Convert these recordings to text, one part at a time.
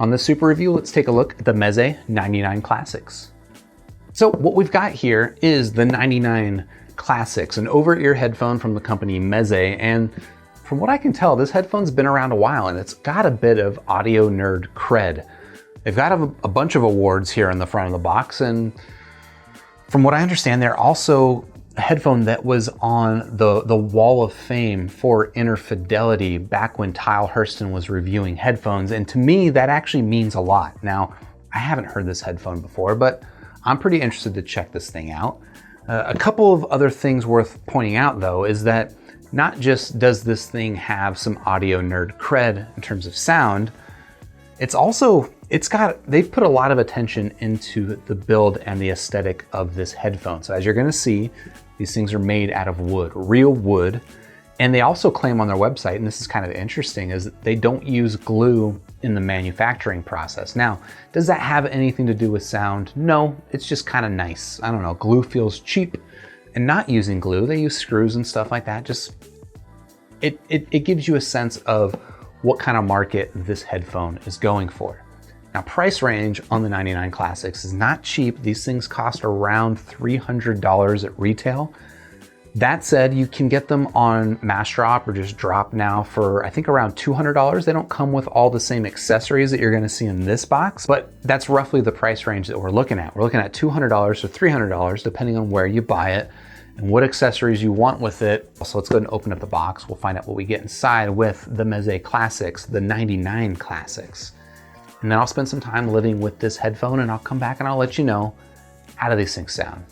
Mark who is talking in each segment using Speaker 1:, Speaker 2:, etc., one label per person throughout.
Speaker 1: On this super review, let's take a look at the Meze 99 Classics. So what we've got here is the 99 Classics, an over-ear headphone from the company Meze, and from what I can tell, this headphone's been around a while and it's got a bit of audio nerd cred. They've got a bunch of awards here in the front of the box, and from what I understand, they're also a headphone that was on the Wall of Fame for inner fidelity back when Tyle Hurston was reviewing headphones, and to me, that actually means a lot. Now, I haven't heard this headphone before, but I'm pretty interested to check this thing out. A couple of other things worth pointing out, though, is that not just does this thing have some audio nerd cred in terms of sound, they've put a lot of attention into the build and the aesthetic of this headphone. So as you're gonna see, these things are made out of wood, real wood. And they also claim on their website, and this is kind of interesting, is that they don't use glue in the manufacturing process. Now, does that have anything to do with sound? No, it's just kind of nice. I don't know, glue feels cheap, and not using glue, they use screws and stuff like that. It gives you a sense of what kind of market this headphone is going for. Now, price range on the 99 Classics is not cheap. These things cost around $300 at retail. That said, you can get them on mass drop or just drop now for, I think, around $200. They don't come with all the same accessories that you're gonna see in this box, but that's roughly the price range that we're looking at. We're looking at $200 to $300, depending on where you buy it and what accessories you want with it. So let's go ahead and open up the box. We'll find out what we get inside with the Meze Classics, the 99 Classics. And then I'll spend some time living with this headphone, and I'll come back and I'll let you know, how do these things sound?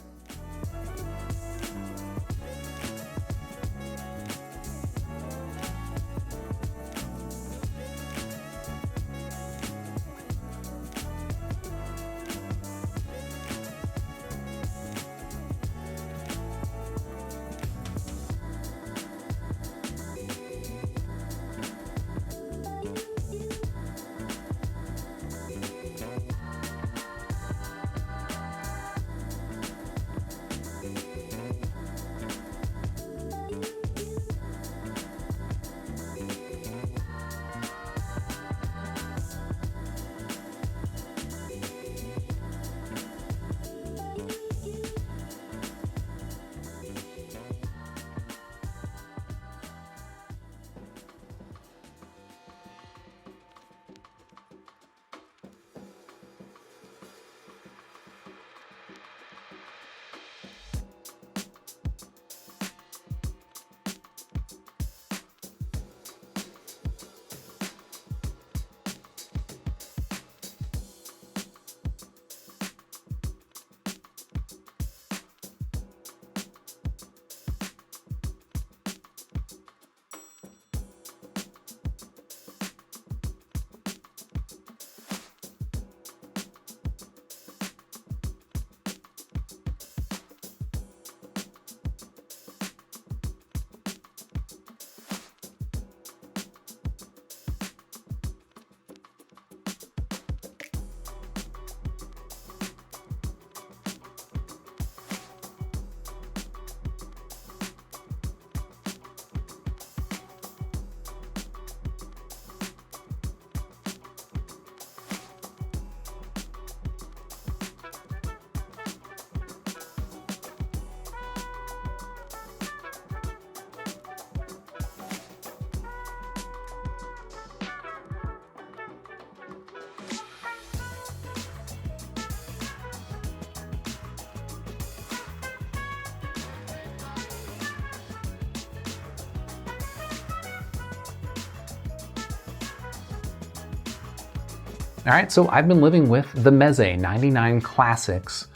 Speaker 1: All right, so I've been living with the Meze 99 Classics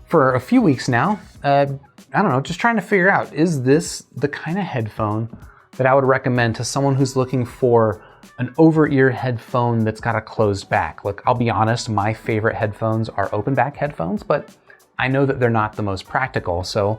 Speaker 1: for a few weeks now. I don't know, just trying to figure out, is this the kind of headphone that I would recommend to someone who's looking for an over-ear headphone that's got a closed back? Look, I'll be honest, my favorite headphones are open back headphones, but I know that they're not the most practical, so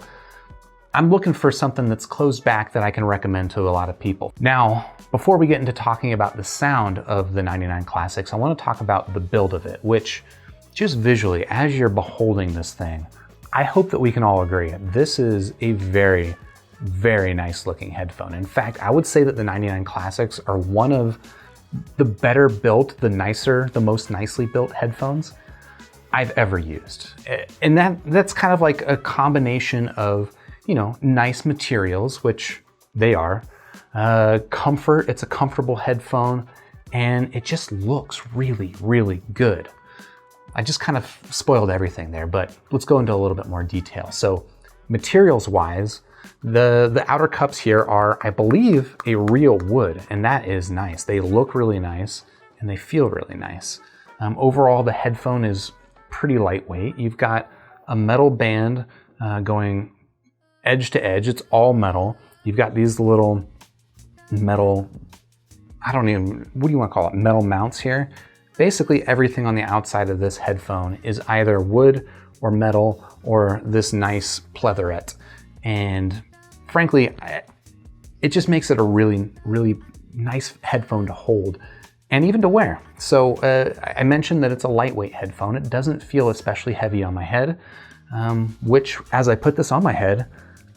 Speaker 1: I'm looking for something that's closed back that I can recommend to a lot of people. Now, before we get into talking about the sound of the 99 Classics, I want to talk about the build of it, which just visually, as you're beholding this thing, I hope that we can all agree, this is a very, very nice looking headphone. In fact, I would say that the 99 Classics are one of the better built, the nicer, the most nicely built headphones I've ever used. And that's kind of like a combination of, you know, nice materials, which they are, comfort, it's a comfortable headphone, and it just looks really, really good. I just kind of spoiled everything there, but let's go into a little bit more detail. So materials wise, the outer cups here are, I believe, a real wood, and that is nice. They look really nice and they feel really nice. Overall, the headphone is pretty lightweight. You've got a metal band going edge to edge. It's all metal. You've got these little metal, what do you want to call it? Metal mounts here. Basically everything on the outside of this headphone is either wood or metal or this nice pleatherette. And frankly, it just makes it a really, really nice headphone to hold and even to wear. So I mentioned that it's a lightweight headphone. It doesn't feel especially heavy on my head, which as I put this on my head,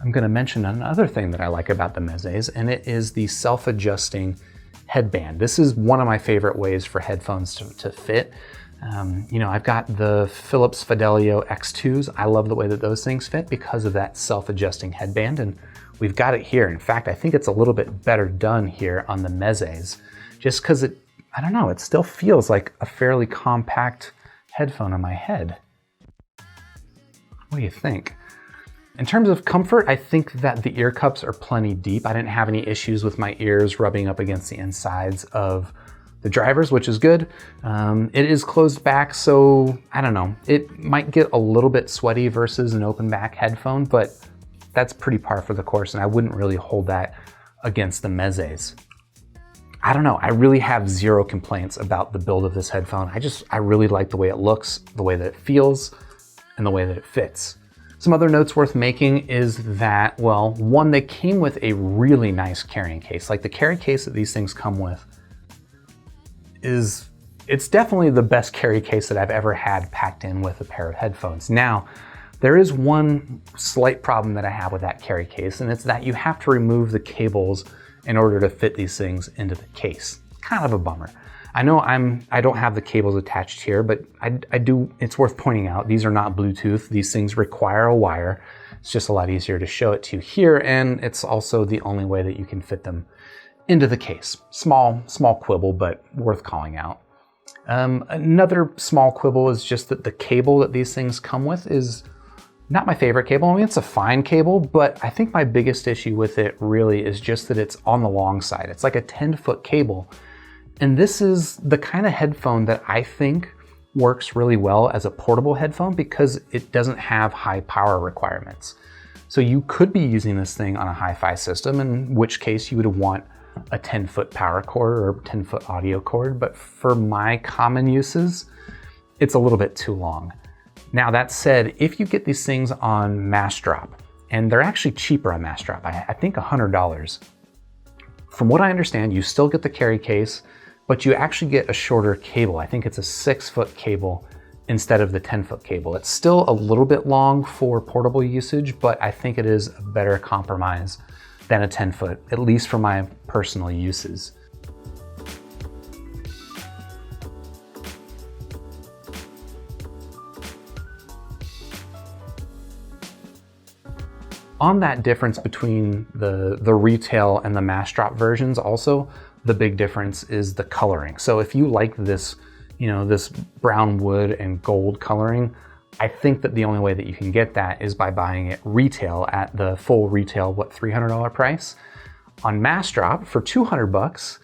Speaker 1: I'm gonna mention another thing that I like about the Mezes, and it is the self-adjusting headband. This is one of my favorite ways for headphones to fit. You know, I've got the Philips Fidelio X2s. I love the way that those things fit because of that self-adjusting headband, and we've got it here. In fact, I think it's a little bit better done here on the Mezes, just because it, I don't know, it still feels like a fairly compact headphone on my head. What do you think? In terms of comfort, I think that the ear cups are plenty deep. I didn't have any issues with my ears rubbing up against the insides of the drivers, which is good. It is closed back, so I don't know. It might get a little bit sweaty versus an open back headphone, but that's pretty par for the course, and I wouldn't really hold that against the Mezes. I don't know, I really have zero complaints about the build of this headphone. I really like the way it looks, the way that it feels, and the way that it fits. Some other notes worth making is that, well, one, they came with a really nice carrying case. Like the carry case that these things come with it's definitely the best carry case that I've ever had packed in with a pair of headphones. Now, there is one slight problem that I have with that carry case, and it's that you have to remove the cables in order to fit these things into the case. Kind of a bummer. I know I don't have the cables attached here, but I do, it's worth pointing out, these are not Bluetooth. These things require a wire. It's just a lot easier to show it to you here, and it's also the only way that you can fit them into the case. Small quibble, but worth calling out. Another small quibble is just that the cable that these things come with is not my favorite cable. I mean, it's a fine cable, but I think my biggest issue with it really is just that it's on the long side. It's like a 10-foot cable. And this is the kind of headphone that I think works really well as a portable headphone because it doesn't have high power requirements. So you could be using this thing on a hi-fi system, in which case you would want a 10-foot power cord or 10-foot audio cord, but for my common uses, it's a little bit too long. Now that said, if you get these things on Massdrop, and they're actually cheaper on Massdrop, I think $100. From what I understand, you still get the carry case, but you actually get a shorter cable. I think it's a 6-foot cable instead of the 10-foot cable. It's still a little bit long for portable usage, but I think it is a better compromise than a 10-foot, at least for my personal uses. On that difference between the retail and the Massdrop versions, also, the big difference is the coloring. So if you like this, you know, this brown wood and gold coloring, I think that the only way that you can get that is by buying it retail at the full retail, $300 price. On Massdrop for $200,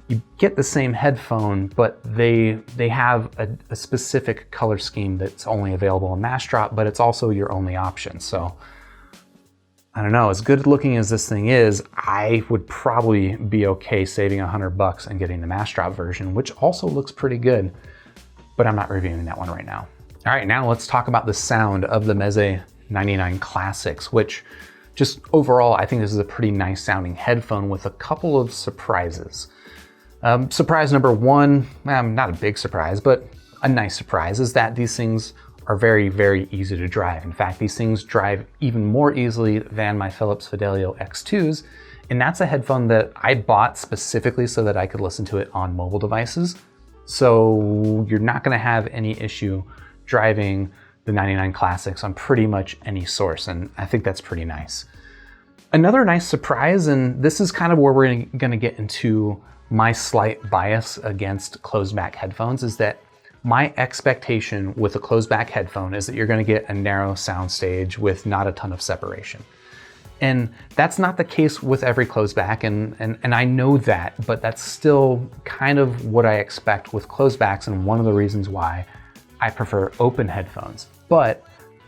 Speaker 1: you get the same headphone, but they have a specific color scheme that's only available on Massdrop, but it's also your only option. So I don't know, as good looking as this thing is, I would probably be okay saving $100 and getting the Massdrop version, which also looks pretty good, but I'm not reviewing that one right now. All right, now let's talk about the sound of the Meze 99 Classics, which just overall, I think this is a pretty nice sounding headphone with a couple of surprises. Surprise number one, not a big surprise, but a nice surprise, is that these things are very, very easy to drive. In fact, these things drive even more easily than my Philips Fidelio X2s, And that's a headphone that I bought specifically so that I could listen to it on mobile devices. So you're not gonna have any issue driving the 99 Classics on pretty much any source, and I think that's pretty nice. Another nice surprise, and this is kind of where we're gonna get into my slight bias against closed back headphones, is that my expectation with a closed back headphone is that you're gonna get a narrow sound stage with not a ton of separation. And that's not the case with every closed back, and I know that, but that's still kind of what I expect with closed backs, and one of the reasons why I prefer open headphones. But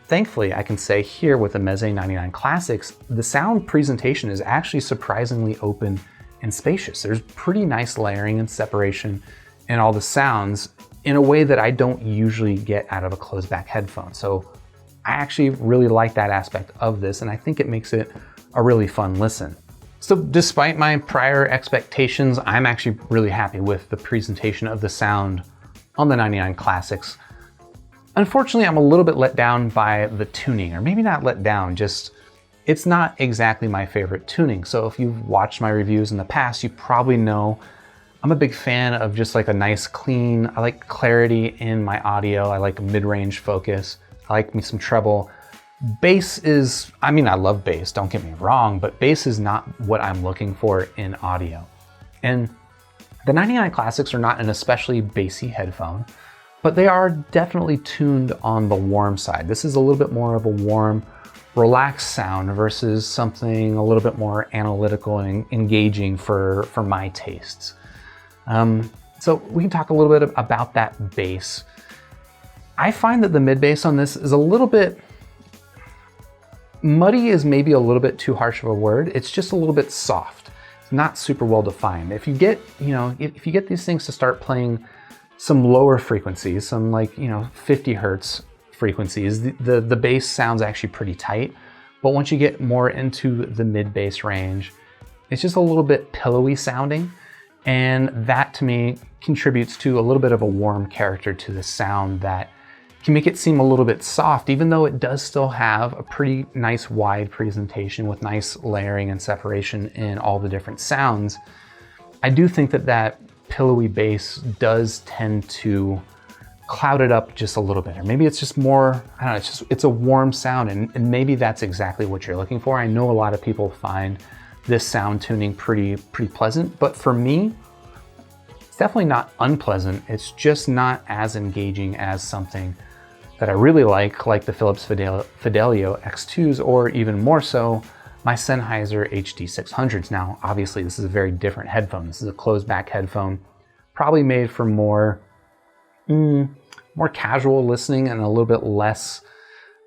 Speaker 1: thankfully, I can say here with the Meze 99 Classics, the sound presentation is actually surprisingly open and spacious. There's pretty nice layering and separation in all the sounds in a way that I don't usually get out of a closed back headphone. So I actually really like that aspect of this, and I think it makes it a really fun listen. So despite my prior expectations, I'm actually really happy with the presentation of the sound on the 99 Classics. Unfortunately, I'm a little bit let down by the tuning, or maybe not let down, just it's not exactly my favorite tuning. So if you've watched my reviews in the past, you probably know I'm a big fan of just like a nice clean, I like clarity in my audio, I like mid-range focus, I like me some treble. Bass is, I mean, I love bass, don't get me wrong, but bass is not what I'm looking for in audio. And the 99 Classics are not an especially bassy headphone, but they are definitely tuned on the warm side. This is a little bit more of a warm, relaxed sound versus something a little bit more analytical and engaging for my tastes. So we can talk a little bit about that bass. I find that the mid bass on this is a little bit, muddy is maybe a little bit too harsh of a word. It's just a little bit soft. It's not super well defined. If you get, if you get these things to start playing some lower frequencies, some 50 hertz frequencies, the bass sounds actually pretty tight. But once you get more into the mid bass range, it's just a little bit pillowy sounding. And that to me contributes to a little bit of a warm character to the sound that can make it seem a little bit soft, even though it does still have a pretty nice wide presentation with nice layering and separation in all the different sounds. I do think that that pillowy bass does tend to cloud it up just a little bit, or maybe it's just more, I don't know, it's a warm sound, and maybe that's exactly what you're looking for. I know a lot of people find this sound tuning pretty pleasant, but for me, it's definitely not unpleasant. It's just not as engaging as something that I really like the Philips Fidelio X2s, or even more so, my Sennheiser HD600s. Now, obviously this is a very different headphone. This is a closed back headphone, probably made for more casual listening and a little bit less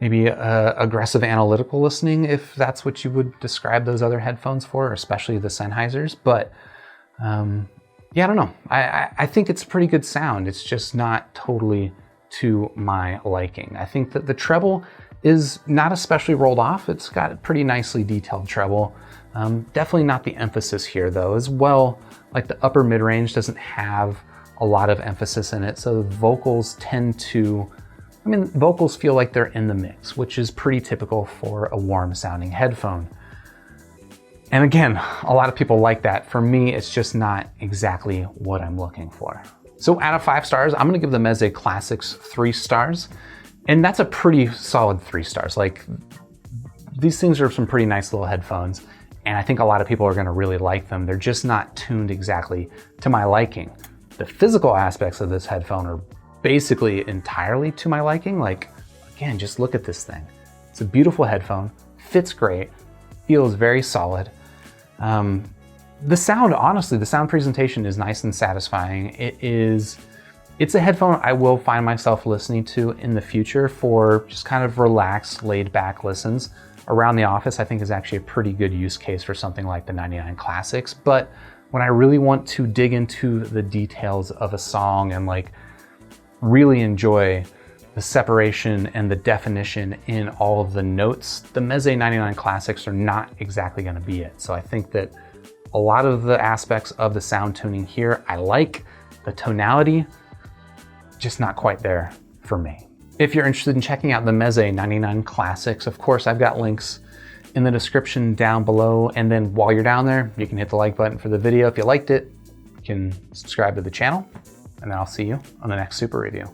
Speaker 1: maybe aggressive analytical listening, if that's what you would describe those other headphones for, especially the Sennheisers. But yeah, I don't know. I think it's a pretty good sound. It's just not totally to my liking. I think that the treble is not especially rolled off. It's got a pretty nicely detailed treble. Definitely not the emphasis here though. As well, like the upper mid-range doesn't have a lot of emphasis in it. So vocals tend to, vocals feel like they're in the mix, which is pretty typical for a warm sounding headphone. And again, a lot of people like that. For me, it's just not exactly what I'm looking for. So out of 5 stars, I'm gonna give the Meze Classics 3 stars. And that's a pretty solid 3 stars. Like, these things are some pretty nice little headphones, and I think a lot of people are gonna really like them. They're just not tuned exactly to my liking. The physical aspects of this headphone are basically entirely to my liking. Like, again, just look at this thing. It's a beautiful headphone, fits great, feels very solid. The sound, honestly, the sound presentation is nice and satisfying. It's a headphone I will find myself listening to in the future for just kind of relaxed, laid back listens. Around the office, I think is actually a pretty good use case for something like the 99 Classics. But when I really want to dig into the details of a song and like really enjoy the separation and the definition in all of the notes, the Meze 99 Classics are not exactly gonna be it. So I think that a lot of the aspects of the sound tuning here, I like. The tonality, just not quite there for me. If you're interested in checking out the Meze 99 Classics, of course, I've got links in the description down below. And then while you're down there, you can hit the like button for the video. If you liked it, you can subscribe to the channel, and then I'll see you on the next super review.